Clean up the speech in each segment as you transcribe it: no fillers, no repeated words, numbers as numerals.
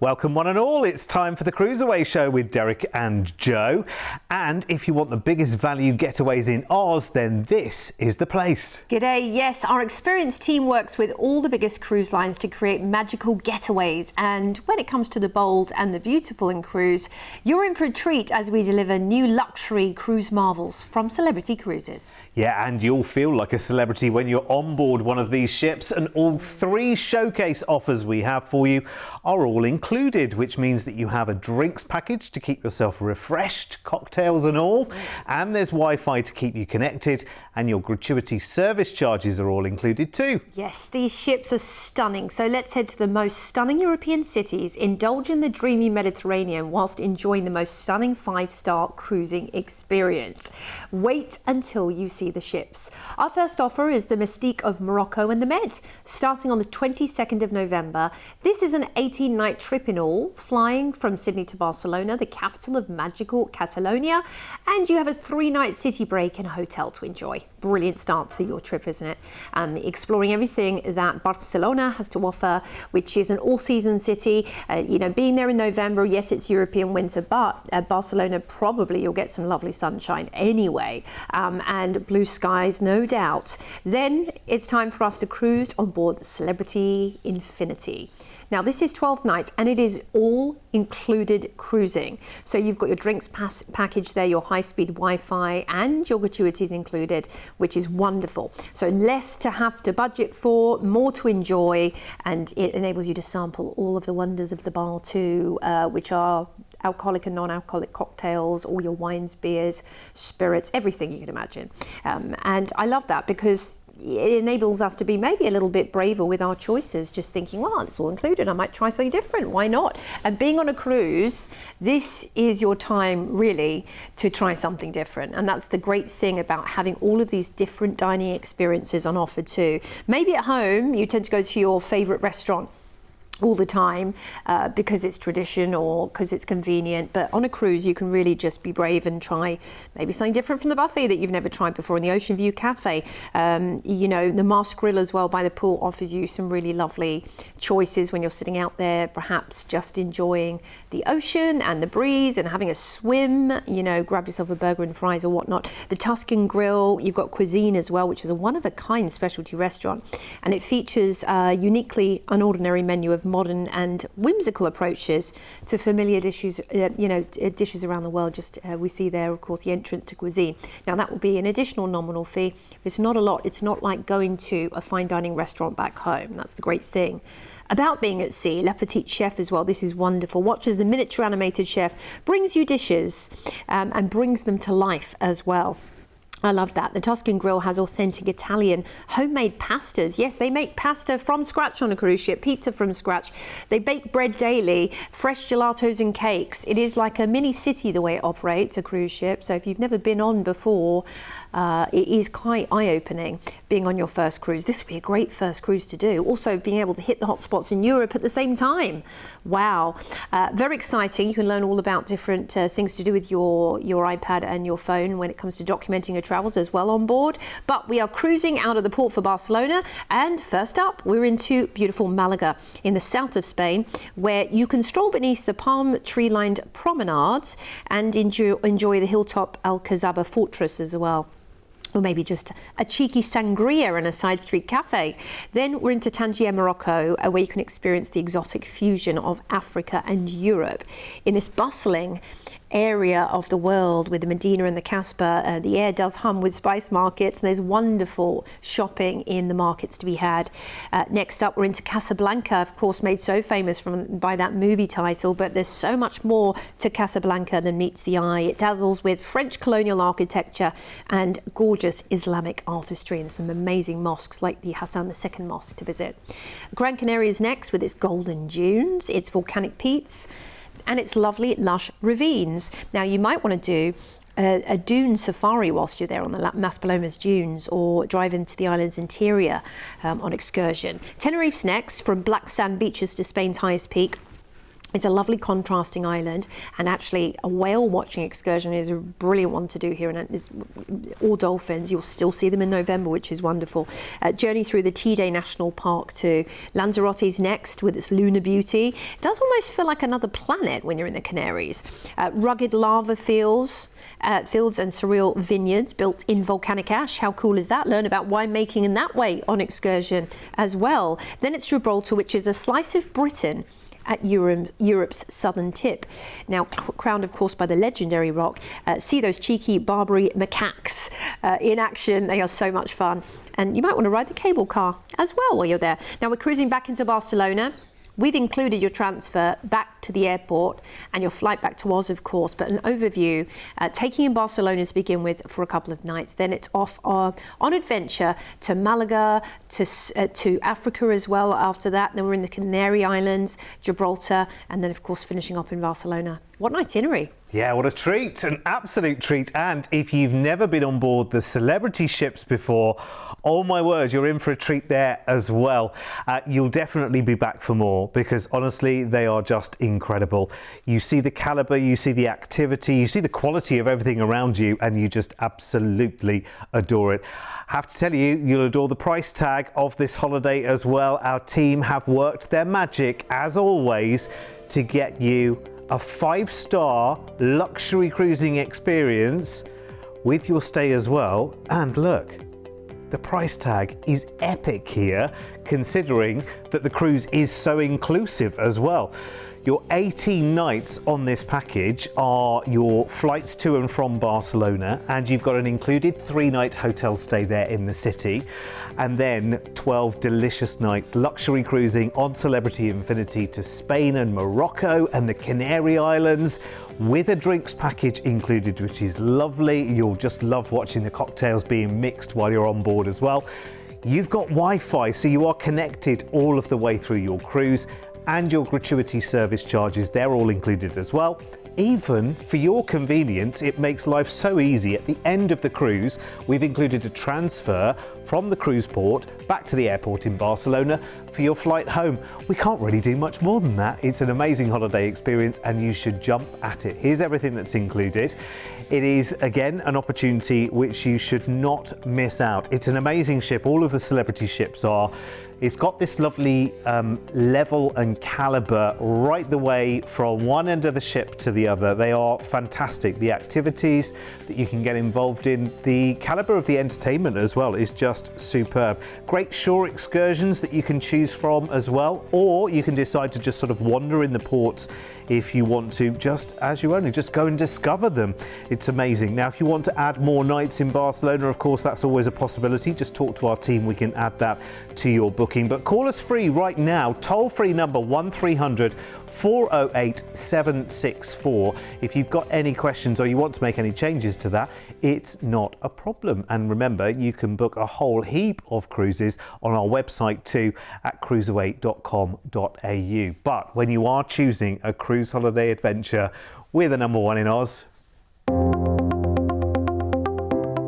Welcome one and all, it's time for the CruiseAway show with Derek and Joe. And if you want the biggest value getaways in Oz, then this is the place. G'day, yes, our experienced team works with all the biggest cruise lines to create magical getaways. And when it comes to the bold and the beautiful in cruise, you're in for a treat as we deliver new luxury cruise marvels from Celebrity Cruises. Yeah, and you'll feel like a celebrity when you're on board one of these ships, and all three showcase offers we have for you are all included, which means that you have a drinks package to keep yourself refreshed, cocktails and all, and there's Wi-Fi to keep you connected, and your gratuity service charges are all included too. Yes, these ships are stunning, so let's head to the most stunning European cities, indulge in the dreamy Mediterranean whilst enjoying the most stunning 5-star cruising experience. Wait until you see the ships. Our first offer is the Mystique of Morocco and the Med, starting on the 22nd of November. This is an 18-night trip in all, flying from Sydney to Barcelona, the capital of magical Catalonia, and you have a 3-night city break and a hotel to enjoy. Brilliant start to your trip, isn't it? Exploring everything that Barcelona has to offer, which is an all-season city. Being there in November, yes, it's European winter, but Barcelona, probably you'll get some lovely sunshine anyway, and blue skies, no doubt. Then it's time for us to cruise on board the Celebrity Infinity. Now, this is 12 nights and it is all included cruising. So you've got your drinks package there, your high-speed Wi-Fi and your gratuities included, which is wonderful. So less to have to budget for, more to enjoy, and it enables you to sample all of the wonders of the bar too, which are alcoholic and non-alcoholic cocktails, all your wines, beers, spirits, everything you can imagine. And I love that because it enables us to be maybe a little bit braver with our choices, just thinking, well, it's all included, I might try something different, why not? And being on a cruise, this is your time really to try something different. And that's the great thing about having all of these different dining experiences on offer too. Maybe at home, you tend to go to your favorite restaurant all the time because it's tradition or because it's convenient, but on a cruise you can really just be brave and try maybe something different from the buffet that you've never tried before in the Ocean View Cafe. The Mast Grill as well by the pool offers you some really lovely choices when you're sitting out there, perhaps just enjoying the ocean and the breeze and having a swim, grab yourself a burger and fries or whatnot. The Tuscan Grill, you've got Cuisine as well, which is a one-of-a-kind specialty restaurant, and it features a uniquely unordinary menu of modern and whimsical approaches to familiar dishes, dishes around the world. We see there, of course, the entrance to Cuisine. Now that will be an additional nominal fee. It's not a lot. It's not like going to a fine dining restaurant back home. That's the great thing about being at sea. Le Petit Chef as well. This is wonderful. Watch as the miniature animated chef brings you dishes and brings them to life as well. I love that. The Tuscan Grill has authentic Italian homemade pastas. Yes, they make pasta from scratch on a cruise ship, pizza from scratch. They bake bread daily, fresh gelatos and cakes. It is like a mini city the way it operates, a cruise ship. So if you've never been on before, it is quite eye-opening being on your first cruise. This would be a great first cruise to do. Also being able to hit the hotspots in Europe at the same time. Wow. Very exciting. You can learn all about different things to do with your iPad and your phone when it comes to documenting your travels as well on board. But we are cruising out of the port for Barcelona, and first up we're into beautiful Malaga in the south of Spain, where you can stroll beneath the palm tree lined promenades and enjoy the hilltop Alcazaba fortress as well. Or maybe just a cheeky sangria and a side street cafe. Then we're into Tangier, Morocco, where you can experience the exotic fusion of Africa and Europe. In this bustling area of the world with the Medina and the Casbah, the air does hum with spice markets, and there's wonderful shopping in the markets to be had. Next up, we're into Casablanca, of course, made so famous by that movie title, but there's so much more to Casablanca than meets the eye. It dazzles with French colonial architecture and gorgeous Islamic artistry, and some amazing mosques like the Hassan II Mosque to visit. Gran Canaria is next with its golden dunes, its volcanic peaks, and its lovely lush ravines. Now you might want to do a dune safari whilst you're there on the Maspalomas dunes, or drive into the island's interior on excursion. Tenerife's next, from black sand beaches to Spain's highest peak. It's a lovely contrasting island, and actually a whale watching excursion is a brilliant one to do here, and it's all dolphins. You'll still see them in November, which is wonderful. Journey through the Teide National Park too. Lanzarote's next with its lunar beauty. It does almost feel like another planet when you're in the Canaries. Rugged lava fields and surreal vineyards built in volcanic ash. How cool is that? Learn about winemaking in that way on excursion as well. Then it's Gibraltar, which is a slice of Britain at Europe's southern tip. Now, crowned, of course, by the legendary rock. See those cheeky Barbary macaques in action. They are so much fun. And you might want to ride the cable car as well while you're there. Now, we're cruising back into Barcelona. We've included your transfer back to the airport and your flight back to Oz, of course, but an overview, taking in Barcelona to begin with for a couple of nights. Then it's off on adventure to Malaga, to Africa as well after that. Then we're in the Canary Islands, Gibraltar, and then, of course, finishing up in Barcelona. What an itinerary. Yeah, what a treat, an absolute treat. And if you've never been on board the celebrity ships before, oh my word, you're in for a treat there as well. You'll definitely be back for more because honestly, they are just incredible. You see the caliber, you see the activity, you see the quality of everything around you, and you just absolutely adore it. I have to tell you, you'll adore the price tag of this holiday as well. Our team have worked their magic, as always, to get you a 5-star luxury cruising experience with your stay as well. And look, the price tag is epic here, considering that the cruise is so inclusive as well. Your 18 nights on this package are your flights to and from Barcelona, and you've got an included 3-night hotel stay there in the city, and then 12 delicious nights luxury cruising on Celebrity Infinity to Spain and Morocco and the Canary Islands, with a drinks package included, which is lovely. You'll just love watching the cocktails being mixed while you're on board as well. You've got Wi-Fi, so you are connected all of the way through your cruise, and your gratuity service charges, they're all included as well. Even for your convenience, it makes life so easy. At the end of the cruise, we've included a transfer from the cruise port back to the airport in Barcelona for your flight home. We can't really do much more than that. It's an amazing holiday experience and you should jump at it. Here's everything that's included. It is, again, an opportunity which you should not miss out. It's an amazing ship. All of the celebrity ships are. It's got this lovely level and caliber right the way from one end of the ship to the other. They are fantastic. The activities that you can get involved in, the caliber of the entertainment as well is just superb. Great shore excursions that you can choose from as well, or you can decide to just sort of wander in the ports if you want to, just as you only, just go and discover them. It's amazing. Now, if you want to add more nights in Barcelona, of course, that's always a possibility. Just talk to our team. We can add that to your booking. But call us free right now, toll-free number 1300 408 764. If you've got any questions or you want to make any changes to that, it's not a problem. And remember, you can book a whole heap of cruises on our website too at cruiseaway.com.au. But when you are choosing a cruise holiday adventure, we're the number one in Oz.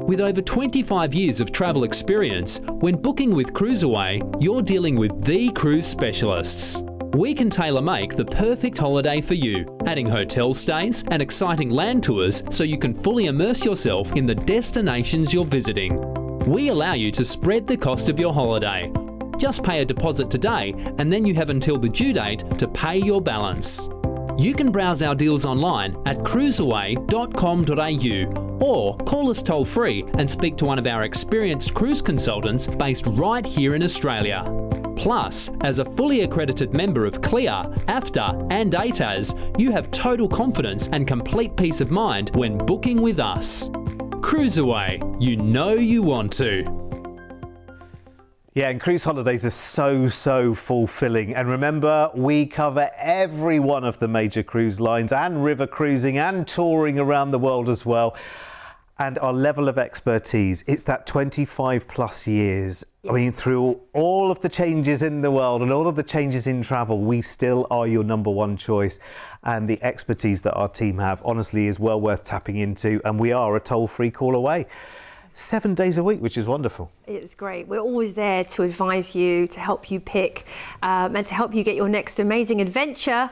With over 25 years of travel experience, when booking with CruiseAway, you're dealing with the cruise specialists. We can tailor-make the perfect holiday for you, adding hotel stays and exciting land tours so you can fully immerse yourself in the destinations you're visiting. We allow you to spread the cost of your holiday. Just pay a deposit today and then you have until the due date to pay your balance. You can browse our deals online at cruiseaway.com.au or call us toll-free and speak to one of our experienced cruise consultants based right here in Australia. Plus, as a fully accredited member of CLIA, AFTA and ATAS, you have total confidence and complete peace of mind when booking with us. CruiseAway, you know you want to. Yeah, and cruise holidays are so fulfilling. And remember, we cover every one of the major cruise lines and river cruising and touring around the world as well. And our level of expertise, it's that 25 plus years. I mean, through all of the changes in the world and all of the changes in travel, we still are your number one choice. And the expertise that our team have, honestly, is well worth tapping into. And we are a toll-free call away. 7 days a week, which is wonderful. It's great. We're always there to advise you, to help you pick and to help you get your next amazing adventure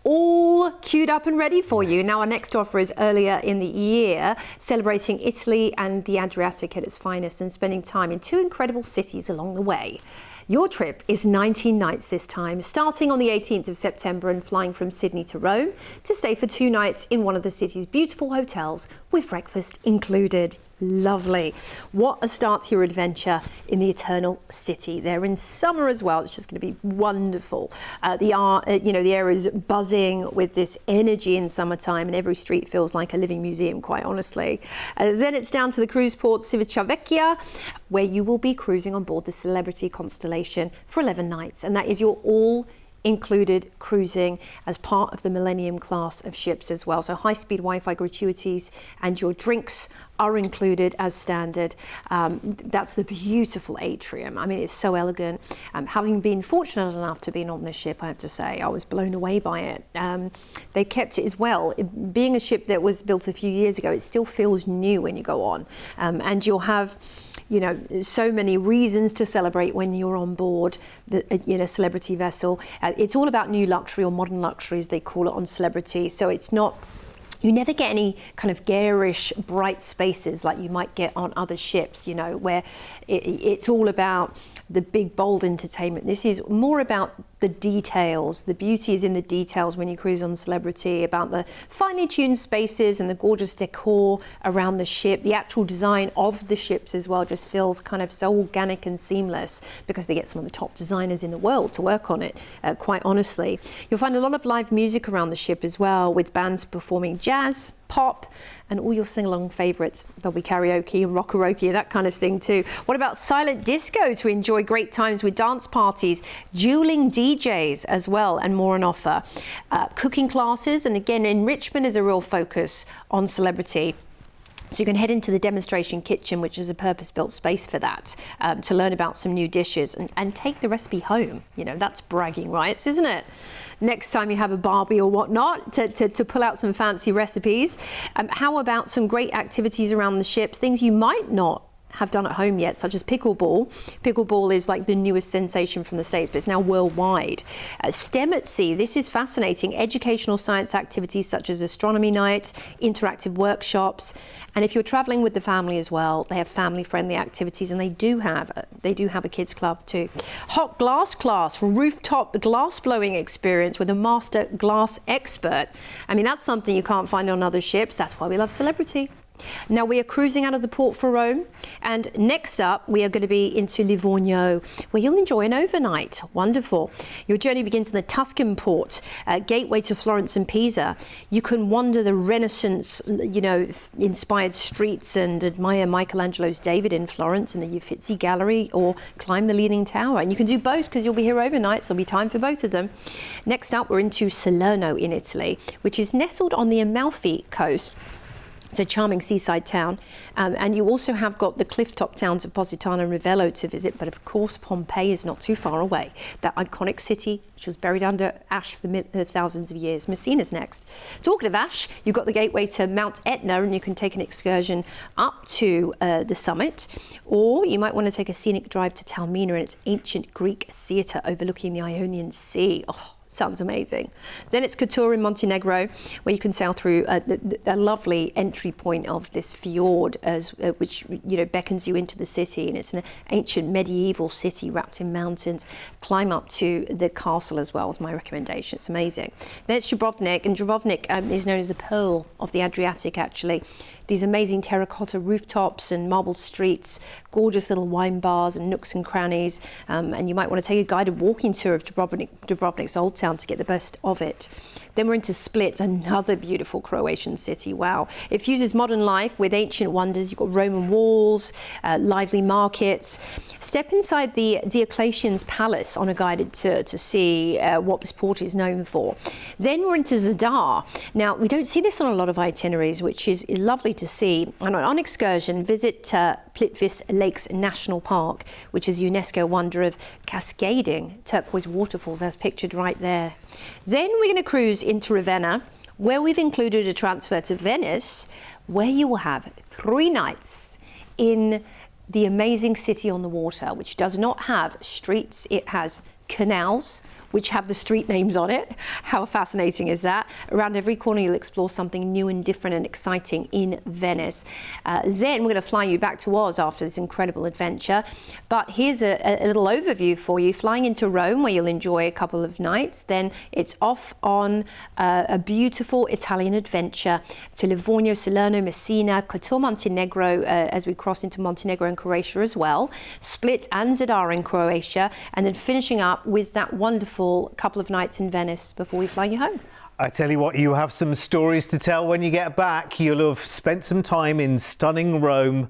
all queued up and ready for you. Now, our next offer is earlier in the year, celebrating Italy and the Adriatic at its finest and spending time in 2 incredible cities along the way. Your trip is 19 nights this time, starting on the 18th of September and flying from Sydney to Rome to stay for 2 nights in one of the city's beautiful hotels with breakfast included. Lovely. What a start to your adventure in the Eternal City. They're in summer as well. It's just going to be wonderful. The air is buzzing with this energy in summertime, and every street feels like a living museum, quite honestly. Then it's down to the cruise port Civitavecchia, where you will be cruising on board the Celebrity Constellation for 11 nights, and that is your all-included cruising as part of the Millennium class of ships as well. So high-speed Wi-Fi gratuities and your drinks are included as standard. That's the beautiful atrium. I mean, it's so elegant. Having been fortunate enough to be on this ship, I have to say, I was blown away by it. They kept it as well. Being a ship that was built a few years ago, it still feels new when you go on. And you'll have so many reasons to celebrate when you're on board the Celebrity vessel. It's all about new luxury, or modern luxury as they call it on Celebrity. So it's not, you never get any kind of garish, bright spaces like you might get on other ships, where it's all about the big, bold entertainment. This is more about the details. The beauty is in the details when you cruise on Celebrity, about the finely tuned spaces and the gorgeous decor around the ship. The actual design of the ships as well just feels kind of so organic and seamless, because they get some of the top designers in the world to work on it, quite honestly. You'll find a lot of live music around the ship as well, with bands performing jazz, pop, and all your sing-along favourites. There'll be karaoke and rockaroke, that kind of thing too. What about silent disco to enjoy great times with dance parties, dueling DJs as well, and more on offer. Cooking classes, and again, enrichment is a real focus on Celebrity. So you can head into the demonstration kitchen, which is a purpose-built space for that, to learn about some new dishes and take the recipe home. That's bragging rights, isn't it? Next time you have a Barbie or whatnot, to pull out some fancy recipes. How about some great activities around the ships, things you might not have done at home yet, such as pickleball. Pickleball is like the newest sensation from the States, but it's now worldwide. STEM at Sea, this is fascinating. Educational science activities such as astronomy nights, interactive workshops, and if you're traveling with the family as well, they have family-friendly activities, and they do have a kids club too. Hot glass class, rooftop glass blowing experience with a master glass expert. I mean, that's something you can't find on other ships. That's why we love Celebrity. Now we are cruising out of the port for Rome, and next up we are going to be into Livorno, where you'll enjoy an overnight. Wonderful. Your journey begins in the Tuscan port, gateway to Florence and Pisa. You can wander the Renaissance, inspired streets and admire Michelangelo's David in Florence in the Uffizi Gallery, or climb the Leaning Tower. And you can do both because you'll be here overnight, so there'll be time for both of them. Next up, we're into Salerno in Italy, which is nestled on the Amalfi coast. It's a charming seaside town, and you also have got the cliff-top towns of Positano and Ravello to visit, but of course Pompeii is not too far away. That iconic city, which was buried under ash for thousands of years. Messina's next. Talking of ash, you've got the gateway to Mount Etna, and you can take an excursion up to the summit, or you might want to take a scenic drive to Taormina and its ancient Greek theatre overlooking the Ionian Sea. Oh, sounds amazing. Then it's Kotor in Montenegro, where you can sail through a lovely entry point of this fjord, which beckons you into the city, and it's an ancient medieval city wrapped in mountains. Climb up to the castle as well is my recommendation. It's amazing. Then it's Dubrovnik, and Dubrovnik is known as the Pearl of the Adriatic, actually. These amazing terracotta rooftops and marble streets, gorgeous little wine bars and nooks and crannies, and you might want to take a guided walking tour of Dubrovnik's old town to get the best of it. Then we're into Split, another beautiful Croatian city. Wow. It fuses modern life with ancient wonders. You've got Roman walls, lively markets. Step inside the Diocletian's palace on a guided tour to see what this port is known for. Then we're into Zadar. Now, we don't see this on a lot of itineraries, which is lovely to see. And on excursion, visit Plitvice Lakes National Park, which is UNESCO wonder of cascading turquoise waterfalls as pictured right there. Then we're going to cruise into Ravenna, where we've included a transfer to Venice, where you will have 3 nights in the amazing city on the water, which does not have streets. It has canals which have the street names on it. How fascinating is that? Around every corner you'll explore something new and different and exciting in Venice. Then we're going to fly you back to Oz after this incredible adventure. But here's a little overview for you. Flying into Rome, where you'll enjoy a couple of nights. Then it's off on a beautiful Italian adventure to Livorno, Salerno, Messina, Kotor, Montenegro, as we cross into Montenegro and Croatia as well. Split and Zadar in Croatia. And then finishing up with that wonderful couple of nights in Venice before we fly you home. I tell you what, you have some stories to tell when you get back. You'll have spent some time in stunning Rome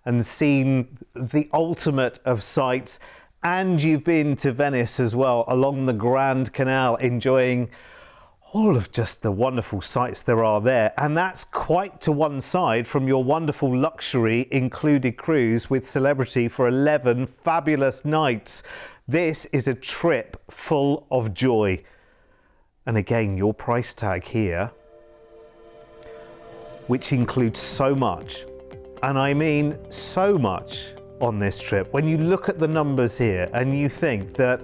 and seen the ultimate of sights. And you've been to Venice as well, along the Grand Canal, enjoying all of just the wonderful sights there are there. And that's quite to one side from your wonderful luxury included cruise with Celebrity for 11 fabulous nights. This is a trip full of joy. And again, your price tag here, which includes so much, and I mean so much on this trip. When you look at the numbers here and you think that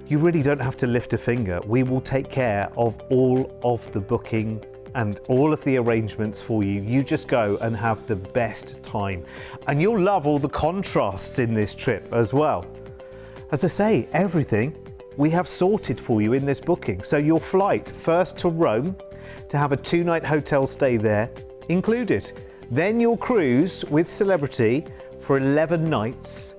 you really don't have to lift a finger, we will take care of all of the booking and all of the arrangements for you. You just go and have the best time. And you'll love all the contrasts in this trip as well. As I say, everything we have sorted for you in this booking. So your flight first to Rome to have a 2-night hotel stay there included. Then your cruise with Celebrity for 11 nights.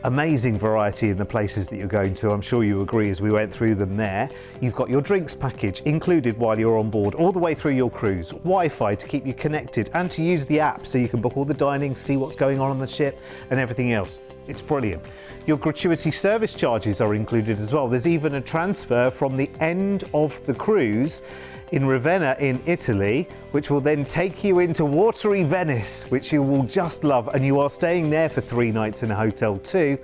Amazing variety in the places that you're going to. I'm sure you agree as we went through them there. You've got your drinks package included while you're on board all the way through your cruise. Wi-Fi to keep you connected and to use the app so you can book all the dining, see what's going on the ship and everything else. It's brilliant. Your gratuity service charges are included as well. There's even a transfer from the end of the cruise in Ravenna in Italy, which will then take you into watery Venice, which you will just love. And you are staying there for 3 nights in a hotel too,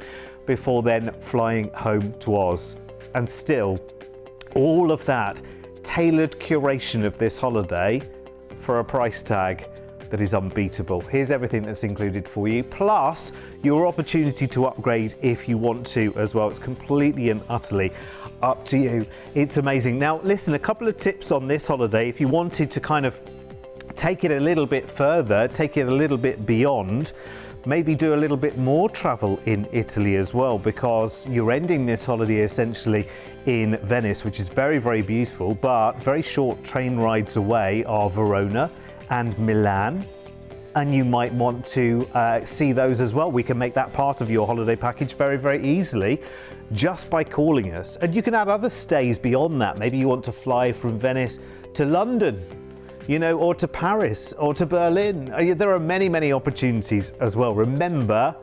before then flying home to Oz. And still, all of that tailored curation of this holiday for a price tag that is unbeatable. Here's everything that's included for you, plus your opportunity to upgrade if you want to as well. It's completely and utterly up to you. It's amazing. Now, listen, a couple of tips on this holiday. If you wanted to kind of take it a little bit further, take it a little bit beyond, maybe do a little bit more travel in Italy as well, because you're ending this holiday essentially in Venice, which is very, very beautiful, but very short train rides away are Verona and Milan, and you might want to see those as well. We can make that part of your holiday package very, very easily just by calling us. And you can add other stays beyond that. Maybe you want to fly from Venice to London, you know, or to Paris or to Berlin. There are many, many opportunities as well. Remember,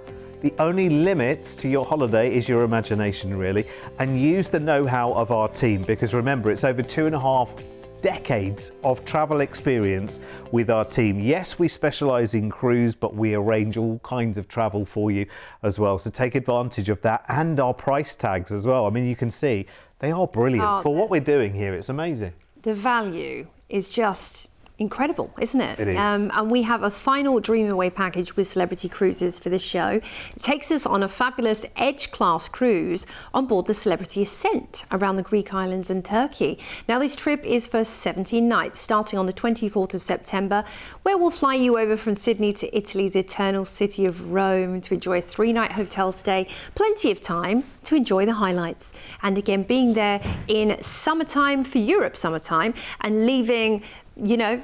the only limits to your holiday is your imagination, really, and use the know-how of our team, because remember, it's over 2.5 decades of travel experience with our team. Yes, we specialise in cruise, but we arrange all kinds of travel for you as well. So take advantage of that, and our price tags as well. I mean, you can see they are brilliant for what we're doing here. It's amazing. The value is just incredible, isn't it? It is. And we have a final DreamAway package with Celebrity Cruises for this show. It takes us on a fabulous Edge class cruise on board the Celebrity Ascent around the Greek islands and Turkey. Now, this trip is for 17 nights, starting on the 24th of September, where we'll fly you over from Sydney to Italy's eternal city of Rome to enjoy a 3-night hotel stay. Plenty of time to enjoy the highlights. And again, being there in summertime for Europe summertime and leaving, you know,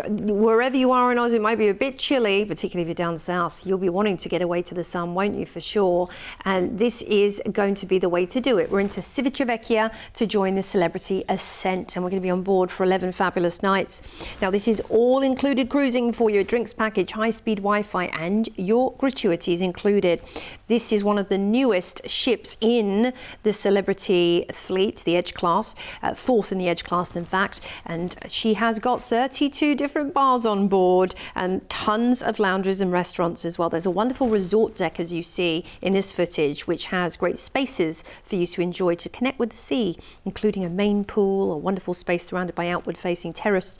wherever you are in Oz, it might be a bit chilly, particularly if you're down south. You'll be wanting to get away to the sun, won't you, for sure? And this is going to be the way to do it. We're into Civitavecchia to join the Celebrity Ascent, and we're going to be on board for 11 fabulous nights. Now, this is all included cruising for your drinks package, high-speed Wi-Fi, and your gratuities included. This is one of the newest ships in the Celebrity fleet, the Edge class, 4th in the Edge class, in fact, and she has got 32 2 different bars on board and tons of lounges and restaurants as well. There's a wonderful resort deck, as you see in this footage, which has great spaces for you to enjoy to connect with the sea, including a main pool, a wonderful space surrounded by outward facing terrace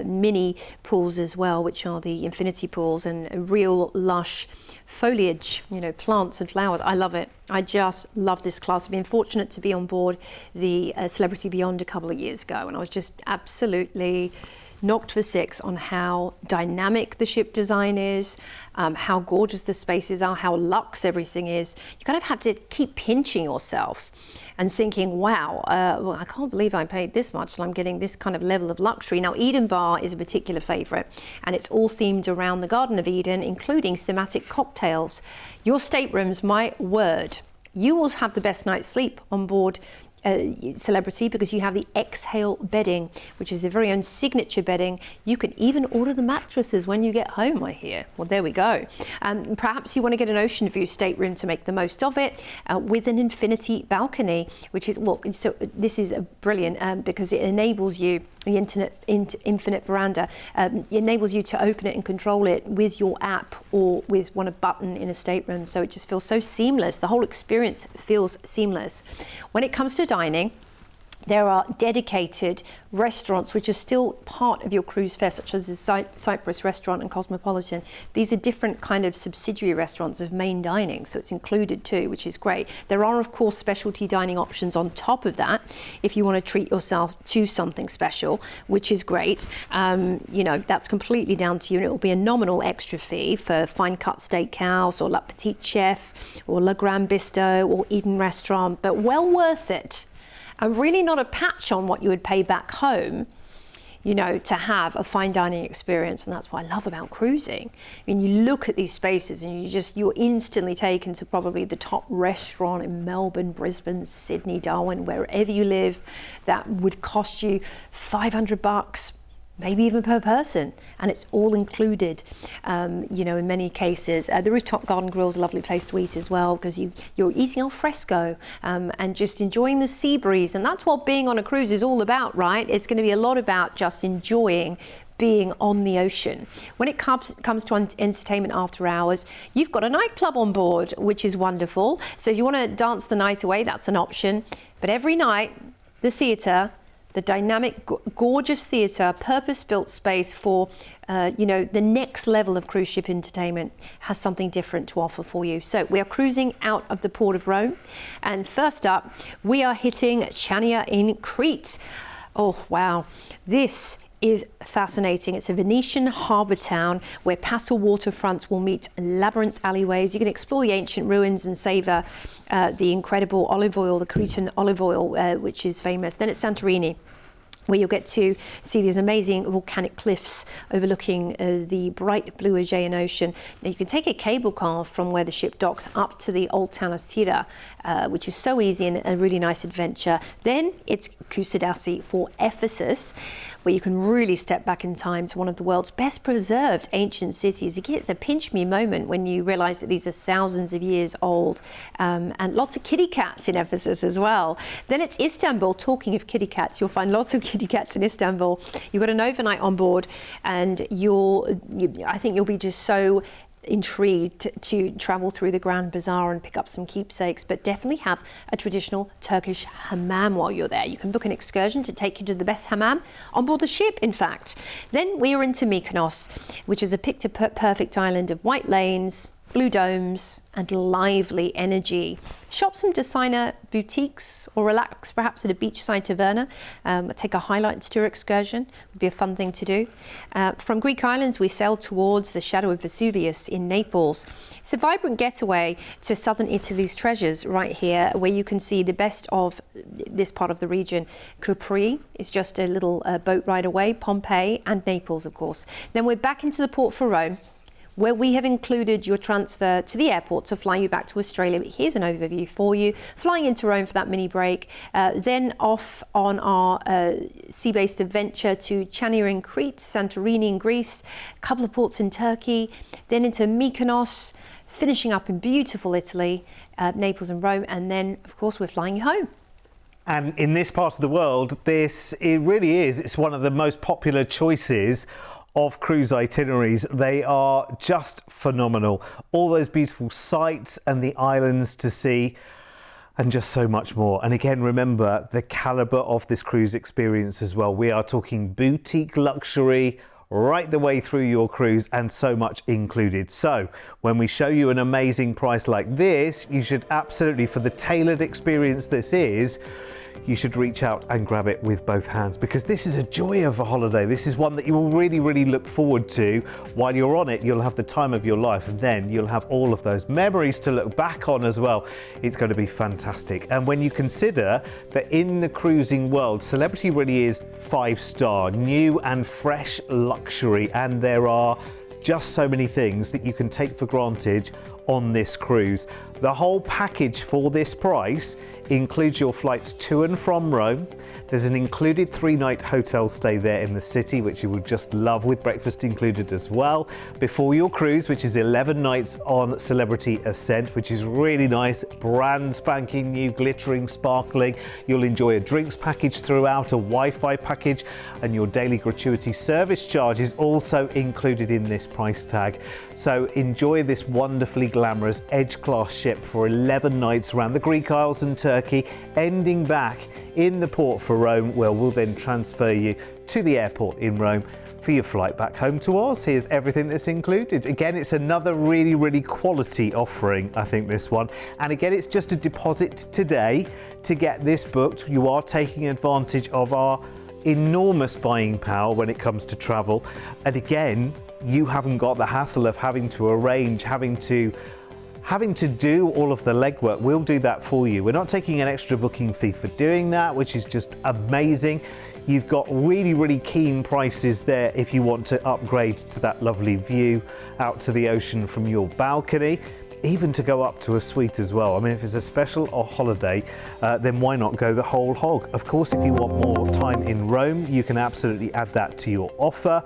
mini pools as well, which are the infinity pools, and a real lush foliage, you know, plants and flowers. I love it. I just love this class. I've been fortunate to be on board the Celebrity Beyond a couple of years ago, and I was just absolutely knocked for six on how dynamic the ship design is, how gorgeous the spaces are, how luxe everything is. You kind of have to keep pinching yourself and thinking, wow, well, I can't believe I paid this much and I'm getting this kind of level of luxury. Now, Eden Bar is a particular favourite, and it's all themed around the Garden of Eden, including thematic cocktails. Your staterooms, my word, you will have the best night's sleep on board Celebrity, because you have the Exhale bedding, which is their very own signature bedding. You can even order the mattresses when you get home, I hear. Well, there we go. Perhaps you want to get an ocean view stateroom to make the most of it, with an infinity balcony, which is, well, so this is brilliant because it enables you, the infinite veranda, it enables you to open it and control it with your app or with one button in a stateroom. So it just feels so seamless. The whole experience feels seamless. When it comes to dining, there are dedicated restaurants which are still part of your cruise fare, such as the Cyprus restaurant and Cosmopolitan. These are different kind of subsidiary restaurants of main dining, so it's included too, which is great. There are, of course, specialty dining options on top of that if you want to treat yourself to something special, which is great. You know, that's completely down to you, and it will be a nominal extra fee for Fine Cut Steakhouse or La Petite Chef or Le Grand Bistro or Eden Restaurant, but well worth it. And really not a patch on what you would pay back home, you know, to have a fine dining experience. And that's what I love about cruising. I mean, you look at these spaces and you're instantly taken to probably the top restaurant in Melbourne, Brisbane, Sydney, Darwin, wherever you live, that would cost you $500, maybe even per person, and it's all included. You know, in many cases, the rooftop garden grill is a lovely place to eat as well, because you're eating al fresco and just enjoying the sea breeze, and that's what being on a cruise is all about, right? It's going to be a lot about just enjoying being on the ocean. When it comes to entertainment after hours, you've got a nightclub on board, which is wonderful. So if you want to dance the night away, that's an option. But every night, the theatre, the dynamic, gorgeous theatre, purpose-built space for, you know, the next level of cruise ship entertainment, has something different to offer for you. So we are cruising out of the port of Rome, and first up, we are hitting Chania in Crete. Oh, wow. This is fascinating. It's a Venetian harbour town where pastel waterfronts will meet labyrinth alleyways. You can explore the ancient ruins and savour the incredible olive oil, the Cretan olive oil, which is famous. Then it's Santorini, where you'll get to see these amazing volcanic cliffs overlooking the bright blue Aegean Ocean. Now, you can take a cable car from where the ship docks up to the old town of Thira, which is so easy and a really nice adventure. Then it's Kusadasi for Ephesus, where you can really step back in time to one of the world's best preserved ancient cities. It gets a pinch me moment when you realise that these are thousands of years old, and lots of kitty cats in Ephesus as well. Then it's Istanbul. Talking of kitty cats, you'll find lots of kitty cats in Istanbul. You've got an overnight on board, and I think you'll be just so intrigued to travel through the Grand Bazaar and pick up some keepsakes, but definitely have a traditional Turkish hammam while you're there. You can book an excursion to take you to the best hammam on board the ship, in fact. Then we are into Mykonos, which is a picture-perfect island of white lanes, blue domes and lively energy. Shop some designer boutiques or relax perhaps at a beachside taverna. Take a highlights tour excursion, would be a fun thing to do. From Greek islands we sail towards the shadow of Vesuvius in Naples. It's a vibrant getaway to southern Italy's treasures right here, where you can see the best of this part of the region. Capri is just a little boat ride away, Pompeii and Naples of course. Then we're back into the port for Rome, where we have included your transfer to the airport to fly you back to Australia. But here's an overview for you. Flying into Rome for that mini break, then off on our sea-based adventure to Chania in Crete, Santorini in Greece, a couple of ports in Turkey, then into Mykonos, finishing up in beautiful Italy, Naples and Rome, and then of course we're flying you home. And in this part of the world, it really is. It's one of the most popular choices of cruise itineraries. They are just phenomenal. All those beautiful sights and the islands to see, and just so much more. And again, remember the caliber of this cruise experience as well. We are talking boutique luxury right the way through your cruise, and so much included. So when we show you an amazing price like this, you should absolutely, for the tailored experience this is, you should reach out and grab it with both hands, because this is a joy of a holiday. This is one that you will really, really look forward to. While you're on it, you'll have the time of your life, and then you'll have all of those memories to look back on as well. It's going to be fantastic. And when you consider that in the cruising world, Celebrity really is 5-star, new and fresh luxury, and there are just so many things that you can take for granted on this cruise. The whole package for this price includes your flights to and from Rome. There's an included 3-night hotel stay there in the city, which you will just love, with breakfast included as well, before your cruise, which is 11 nights on Celebrity Ascent, which is really nice, brand spanking new, glittering, sparkling. You'll enjoy a drinks package throughout, a Wi-Fi package, and your daily gratuity service charge is also included in this price tag. So enjoy this wonderfully glamorous Edge-class ship for 11 nights around the Greek Isles and Turkey, ending back in the port for Rome, where we'll then transfer you to the airport in Rome for your flight back home to Oz. Here's everything that's included. Again, it's another really, really quality offering, I think, this one. And again, it's just a deposit today to get this booked. You are taking advantage of our enormous buying power when it comes to travel. And again, you haven't got the hassle of having to arrange, having to do all of the legwork. We'll do that for you. We're not taking an extra booking fee for doing that, which is just amazing. You've got really, really keen prices there if you want to upgrade to that lovely view out to the ocean from your balcony, even to go up to a suite as well. I mean, if it's a special or holiday, then why not go the whole hog? Of course, if you want more time in Rome, you can absolutely add that to your offer.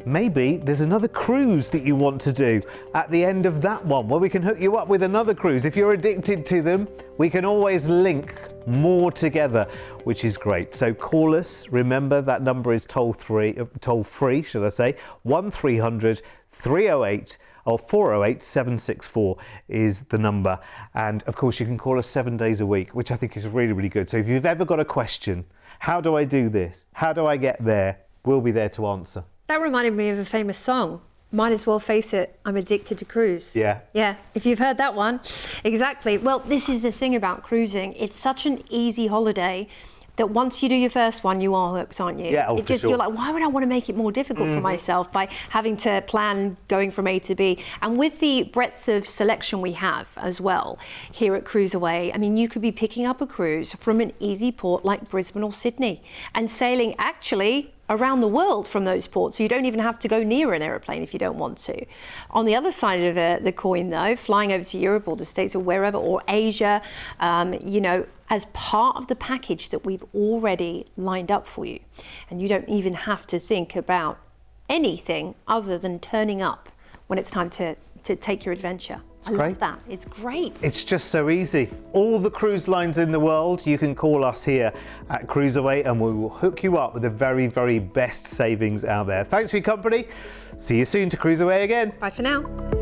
Maybe there's another cruise that you want to do at the end of that one, where we can hook you up with another cruise. If you're addicted to them, we can always link more together, which is great. So call us. Remember, that number is toll free, should I say, 1300 308 or 408 764 is the number. And of course, you can call us 7 days a week, which I think is really, really good. So if you've ever got a question, how do I do this? How do I get there? We'll be there to answer. That reminded me of a famous song. Might as well face it, I'm addicted to cruise. Yeah. Yeah, if you've heard that one. Exactly. Well, this is the thing about cruising. It's such an easy holiday that once you do your first one, you are hooked, aren't you? Yeah, for sure. You're like, why would I want to make it more difficult for myself by having to plan going from A to B? And with the breadth of selection we have as well here at CruiseAway, I mean, you could be picking up a cruise from an easy port like Brisbane or Sydney and sailing actually around the world from those ports, so you don't even have to go near an aeroplane if you don't want to. On the other side of the coin though, flying over to Europe or the States or wherever, or Asia, you know, as part of the package that we've already lined up for you. And you don't even have to think about anything other than turning up when it's time to take your adventure. I love that. It's great. It's just so easy. All the cruise lines in the world, you can call us here at CruiseAway and we will hook you up with the very, very best savings out there. Thanks for your company. See you soon to CruiseAway again. Bye for now.